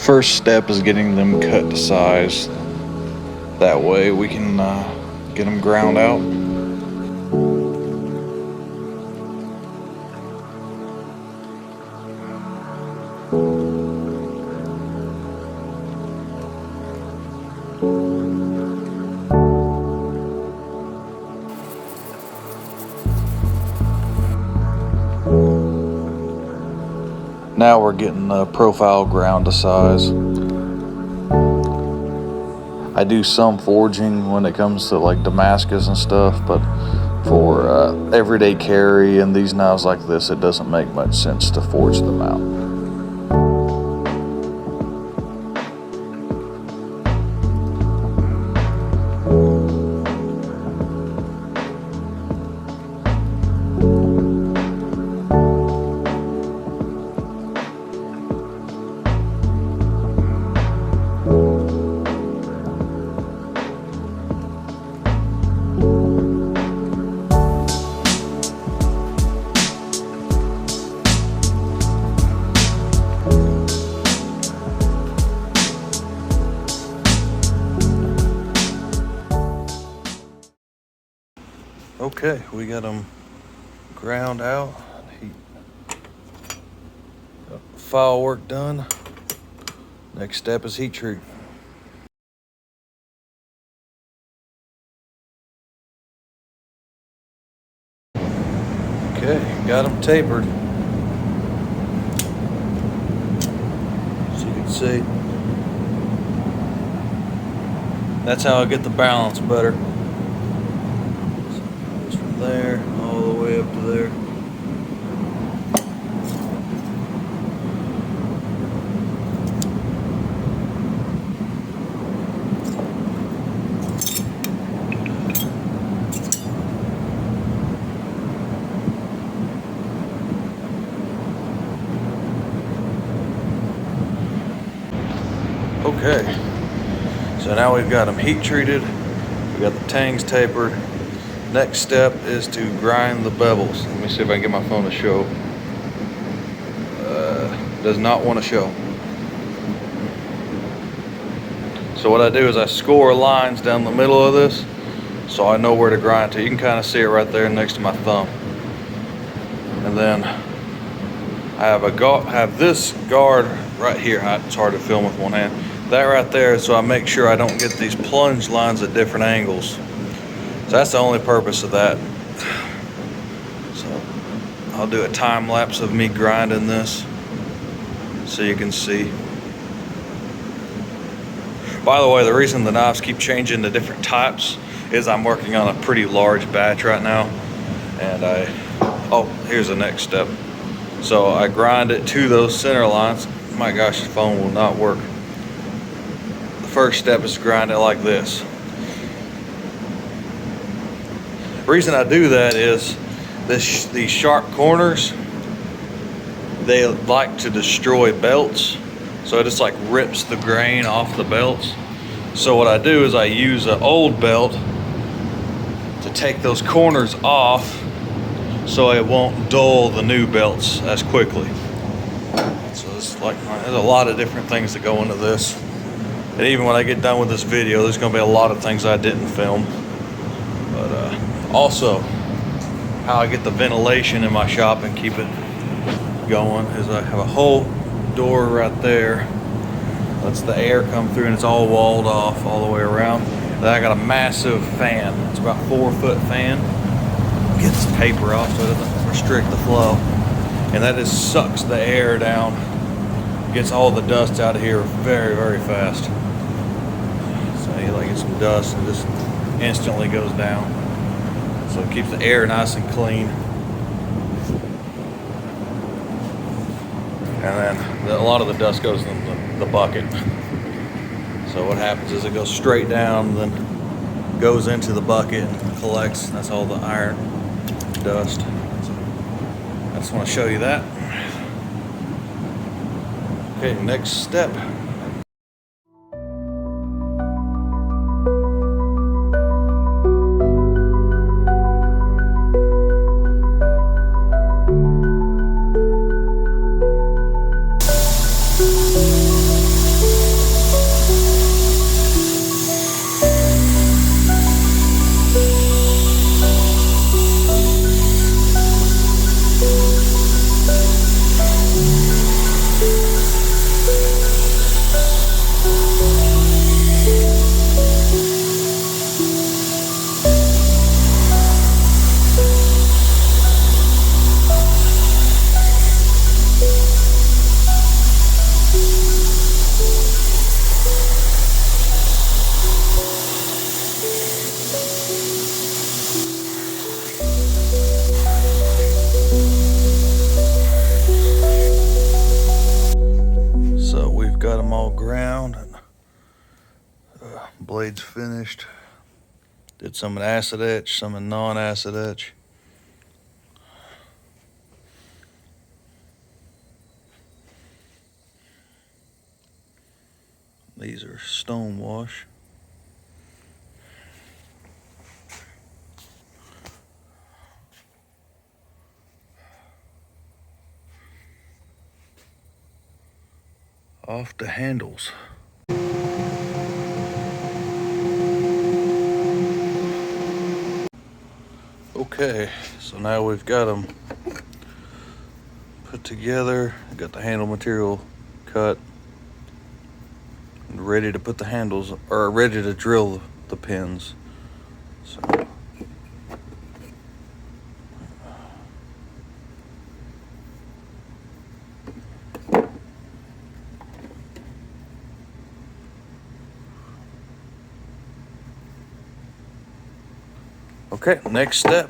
First step is getting them cut to size. That way we can get them ground out. Now we're getting the profile ground to size. I do some forging when it comes to like Damascus and stuff, but for everyday carry and these knives like this, it doesn't make much sense to forge them out. Okay, we got them ground out. File work done. Next step is heat treat. Okay, got them tapered. As you can see, that's how I get the balance better. From there all the way up to there. Okay, so now we've got them heat treated, we got the tangs tapered. Next step is to grind the bevels. Let me see if I can get my phone to show. Does not want to show. So what I do is I score lines down the middle of this so I know where to grind to. You can kind of see it right there next to my thumb. And then I have this guard right here. It's hard to film with one hand. That right there, so I make sure I don't get these plunge lines at different angles. So that's the only purpose of that. So I'll do a time lapse of me grinding this so you can see. By the way, the reason the knives keep changing to different types is I'm working on a pretty large batch right now. And here's the next step. So I grind it to those center lines. My gosh, the phone will not work. The first step is to grind it like this. The reason I do that is these sharp corners, they like to destroy belts. So it just like rips the grain off the belts. So what I do is I use an old belt to take those corners off so it won't dull the new belts as quickly. So it's like, there's a lot of different things that go into this. And even when I get done with this video, there's gonna be a lot of things I didn't film. But also, how I get the ventilation in my shop and keep it going is I have a whole door right there. Lets the air come through and it's all walled off all the way around. Then I got a massive fan. It's about 4-foot fan. Get this paper off so it doesn't restrict the flow. And that just sucks the air down. Gets all the dust out of here very, very fast. So you like get some dust and just instantly goes down. So it keeps the air nice and clean. And then a lot of the dust goes in the bucket. So what happens is it goes straight down, then goes into the bucket and collects. That's all the iron dust. So I just want to show you that. Okay, next step. Blade's finished. Did some in acid etch, some in non-acid etch. These are stone wash. Off the handles. Okay, so now we've got them put together. Got the handle material cut and ready to put the handles, or ready to drill the pins. So okay, next step.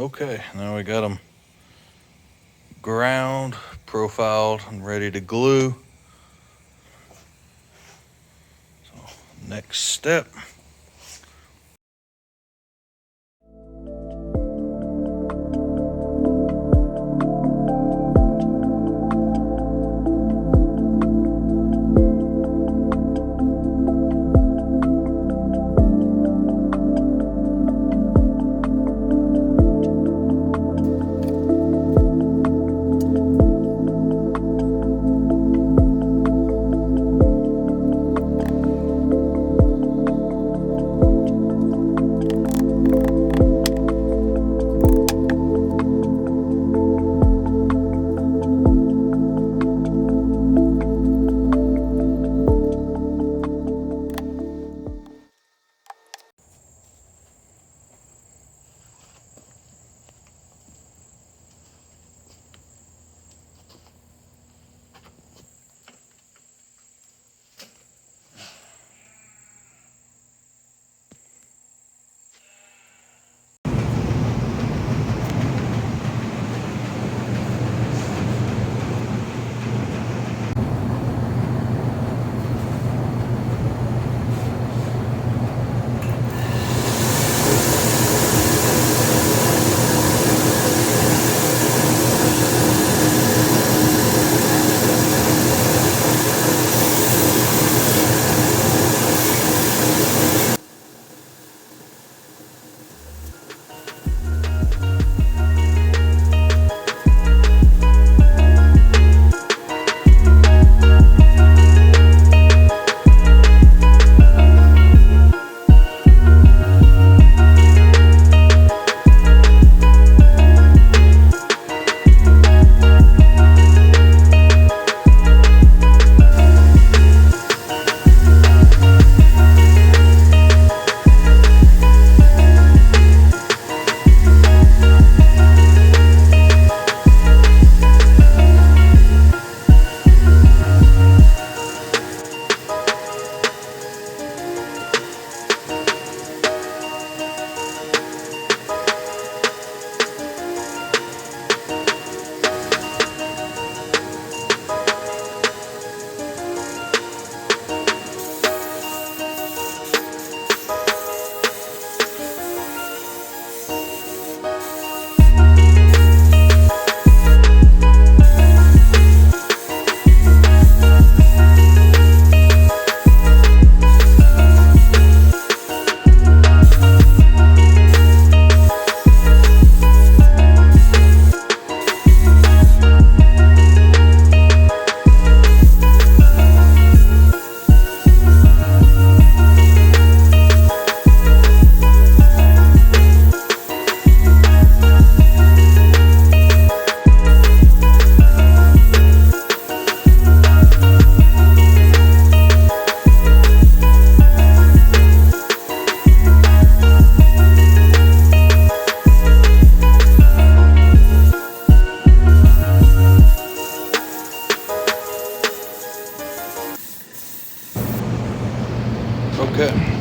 Okay, now we got them ground, profiled, and ready to glue. So, next step.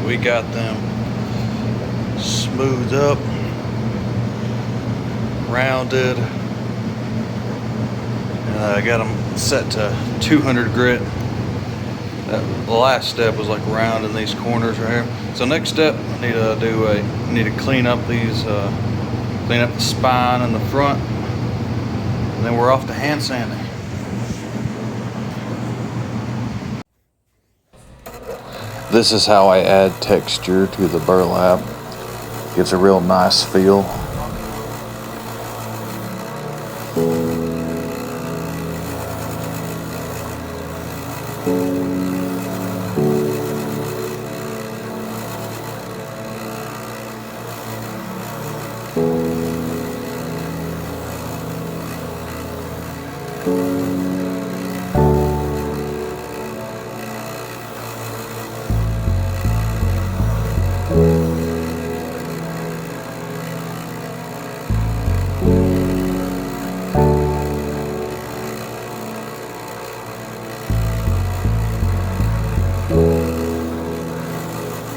we got them smoothed up, rounded, and I got them set to 200 grit. The last step was like rounding these corners right here. So next step, I need to clean up these, clean up the spine and the front, and then we're off to hand sanding. This is how I add texture to the burlap. Gives a real nice feel.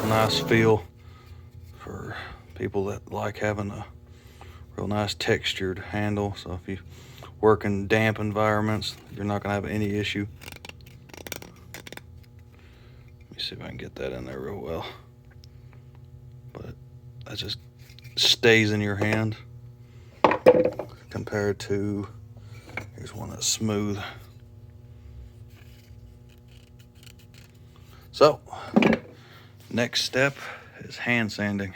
Nice feel for people that like having a real nice textured handle. So if you work in damp environments, you're not gonna have any issue. Let me see if I can get that in there real well. But that just stays in your hand compared to, here's one that's smooth. So, next step is hand sanding.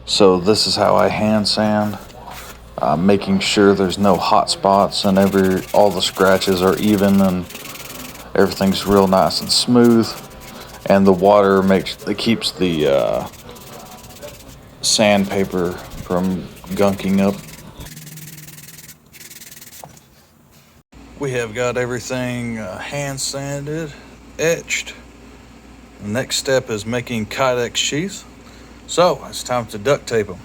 So this is how I hand sand, making sure there's no hot spots and all the scratches are even and everything's real nice and smooth. And the water keeps the sandpaper from gunking up. We have got everything hand sanded, etched. The next step is making Kydex sheaths. So it's time to duct tape them.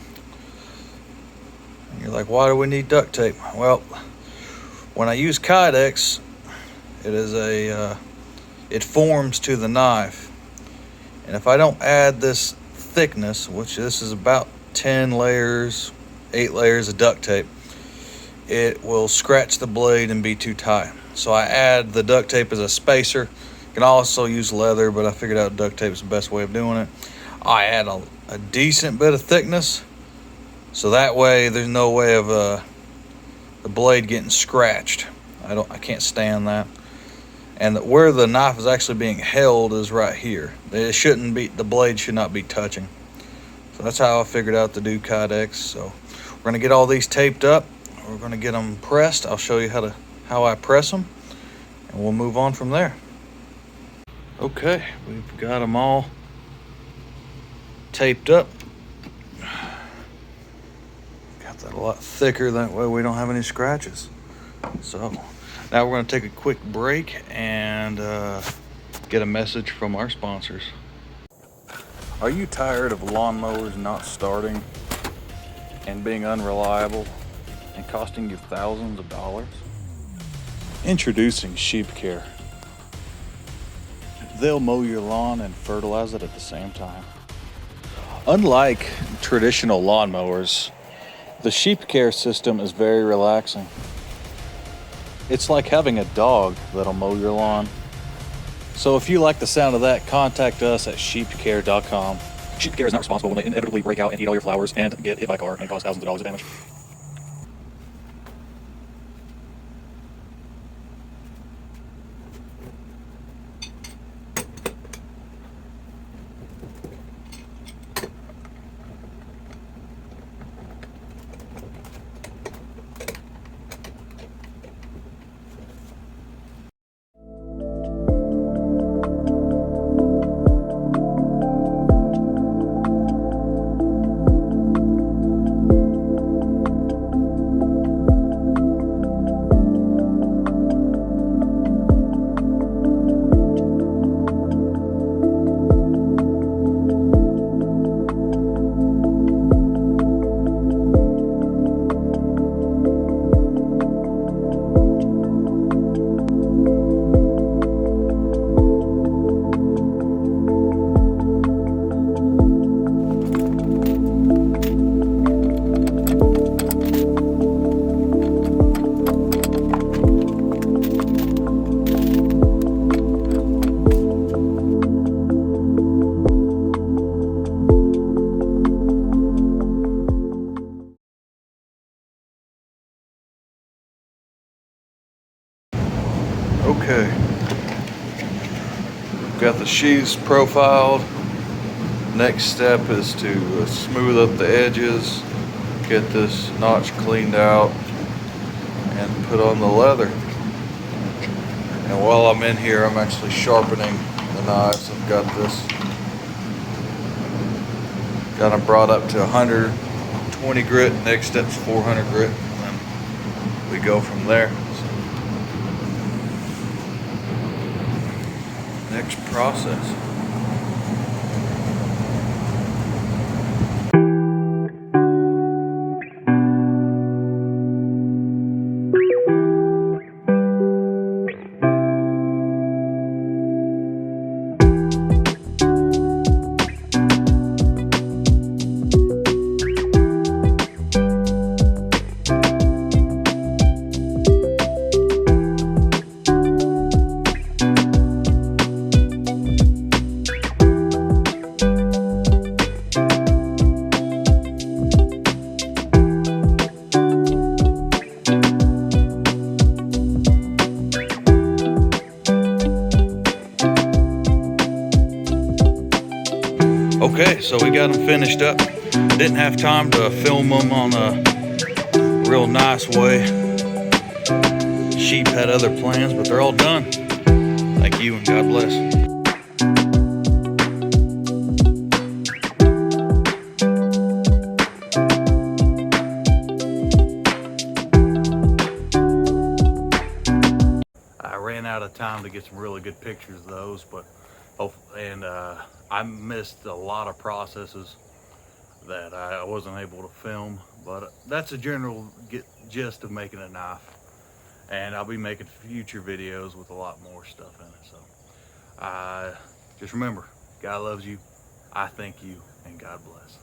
And you're like, why do we need duct tape? Well, when I use Kydex, it forms to the knife. And if I don't add this thickness, which this is about 10 layers, 8 layers of duct tape, it will scratch the blade and be too tight. So I add the duct tape as a spacer. You can also use leather, but I figured out duct tape is the best way of doing it. I add a decent bit of thickness, so that way there's no way of the blade getting scratched. I can't stand that. And where the knife is actually being held is right here. The blade should not be touching. So that's how I figured out to do Kydex. So we're gonna get all these taped up. We're gonna get them pressed. I'll show you how I press them, and we'll move on from there. Okay, we've got them all taped up. Got that a lot thicker, that way we don't have any scratches. So now we're going to take a quick break and get a message from our sponsors. Are you tired of lawnmowers not starting and being unreliable and costing you thousands of dollars? Introducing Sheep Care. They'll mow your lawn and fertilize it at the same time. Unlike traditional lawnmowers, the Sheep Care system is very relaxing. It's like having a dog that'll mow your lawn. So if you like the sound of that, contact us at sheepcare.com. Sheep Care is not responsible when they inevitably break out and eat all your flowers and get hit by a car and cause thousands of dollars of damage. Okay. Got the sheaths profiled. Next step is to smooth up the edges, get this notch cleaned out, and put on the leather. And while I'm in here, I'm actually sharpening the knives. I've got them brought up to 120 grit. Next step's 400 grit, and then we go from there. So, next process. Okay, so we got them finished up. Didn't have time to film them on a real nice way. Sheep had other plans, but they're all done. Thank you and God bless. I ran out of time to get some really good pictures of those, but I missed a lot of processes that I wasn't able to film, but that's a general gist of making a knife. And I'll be making future videos with a lot more stuff in it. So just remember, God loves you, I thank you, and God bless.